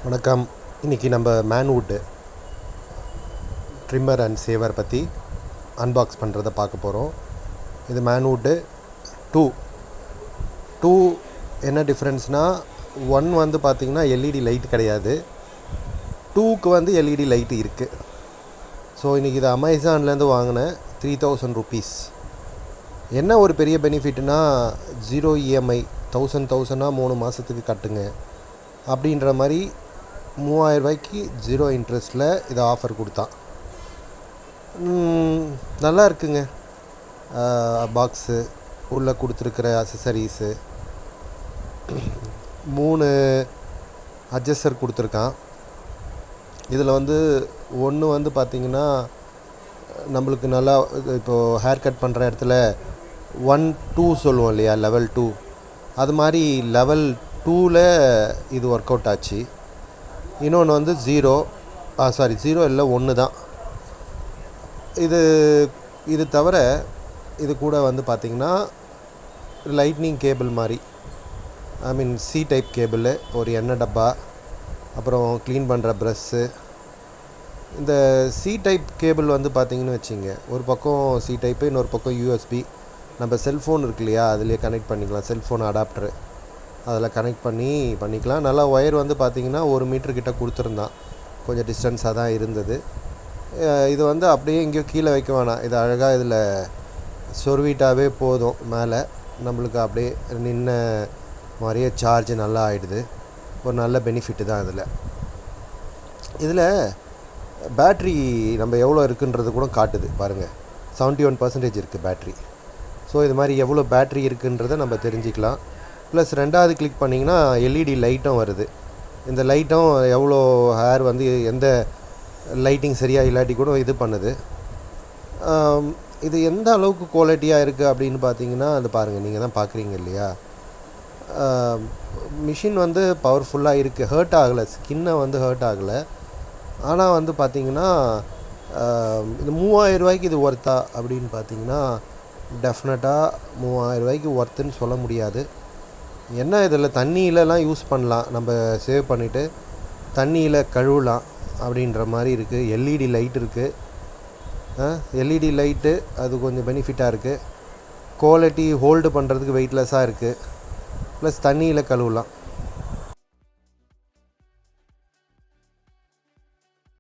வணக்கம். இன்றைக்கி நம்ம மேன்வுட் ட்ரிம்மர் அண்ட் சேவர் பற்றி அன்பாக்ஸ் பண்ணுறதை பார்க்க போகிறோம். இது மேன்வுட்டு 2 என்ன டிஃப்ரென்ஸ்னால், 1 வந்து பார்த்திங்கன்னா எல்இடி லைட் கிடையாது, 2க்கு வந்து எல்இடி லைட்டு இருக்குது. ஸோ இன்றைக்கி இது அமேசான்லேருந்து வாங்கினேன், 3000 ருபீஸ். என்ன ஒரு பெரிய பெனிஃபிட்னா, 0 இஎம்ஐ 1000 3 மாதத்துக்கு கட்டுங்க அப்படின்ற மாதிரி 3000 ரூபாய்க்கு 0 இன்ட்ரெஸ்ட்டில் இதை ஆஃபர் கொடுத்தான். நல்லா இருக்குங்க. பாக்ஸு உள்ளே கொடுத்துருக்கிற அசசரிஸு 3 அட்ஜஸ்டர் கொடுத்துருக்கான். இதில் வந்து ஒன்று வந்து பார்த்திங்கன்னா நம்மளுக்கு நல்லா இப்போது ஹேர் கட் பண்ணுற இடத்துல 1 2 சொல்லுவோம் இல்லையா, லெவல் 2, அது மாதிரி லெவல் 2ல் இது ஒர்க் அவுட் ஆச்சு. இன்னொன்று வந்து 0 இல்லை 1 தான். இது தவிர இது கூட வந்து பார்த்திங்கன்னா லைட்னிங் கேபிள் மாதிரி, சி டைப் கேபிள், ஒரு எண்ணெய் டப்பா, அப்புறம் க்ளீன் பண்ணுற ப்ரஷ்ஷு. இந்த சி டைப் கேபிள் வந்து பார்த்திங்கன்னு வச்சுங்க, ஒரு பக்கம் சி டைப்பு, இன்னொரு பக்கம் யூஎஸ்பி. நம்ம செல்ஃபோன் இருக்கு இல்லையா, அதிலே கனெக்ட் பண்ணிக்கலாம். செல்ஃபோன் அடாப்டரு அதில் கனெக்ட் பண்ணிக்கலாம். நல்லா ஒயர் வந்து பார்த்திங்கன்னா 1 மீட்டர் கிட்ட கொடுத்துருந்தான். கொஞ்சம் டிஸ்டன்ஸாக தான் இருந்தது. இது வந்து அப்படியே எங்கேயோ கீழே வைக்க வேணாம், இது அழகாக இதில் சொருவிட்டாவே போதும். மேலே நம்மளுக்கு அப்படியே நின்ன மாதிரியே சார்ஜ் நல்லா ஆகிடுது. ஒரு நல்ல பெனிஃபிட்டு தான் இதில் பேட்ரி நம்ம எவ்வளோ இருக்குன்றது கூட காட்டுது பாருங்கள். 71% இருக்குது பேட்ரி. ஸோ இது மாதிரி எவ்வளோ பேட்ரி இருக்குன்றதை நம்ம தெரிஞ்சுக்கலாம். ப்ளஸ் 2வது கிளிக் பண்ணிங்கன்னா எல்இடி லைட்டும் வருது. இந்த லைட்டும் எவ்வளோ ஹேர் வந்து எந்த லைட்டிங் சரியாக இல்லாட்டி கூட இது பண்ணுது. இது எந்த அளவுக்கு குவாலிட்டியாக இருக்குது அப்படின்னு பார்த்தீங்கன்னா, அது பாருங்கள், நீங்கள் தான் பார்க்குறீங்க இல்லையா. மிஷின் வந்து பவர்ஃபுல்லாக இருக்குது, ஹர்ட் ஆகலை, ஸ்கின்னை வந்து ஹர்ட் ஆகலை. ஆனால் வந்து பார்த்திங்கன்னா இது 3000 ரூபாய்க்கு இது ஒர்த்தா அப்படின்னு பார்த்தீங்கன்னா, டெஃபினட்டாக 3000 ரூபாய்க்கு ஒர்த்துன்னு சொல்ல முடியாது. என்ன, இதில் தண்ணியிலலாம் யூஸ் பண்ணலாம், நம்ம சேவ் பண்ணிவிட்டு தண்ணியில் கழுவலாம் அப்படின்ற மாதிரி இருக்குது. எல்இடி லைட் இருக்குது, எல்இடி லைட்டு அது கொஞ்சம் பெனிஃபிட்டாக இருக்குது. குவாலிட்டி ஹோல்டு பண்ணுறதுக்கு வெயிட்லெஸ்ஸாக இருக்குது. ப்ளஸ் தண்ணியில் கழுவலாம்.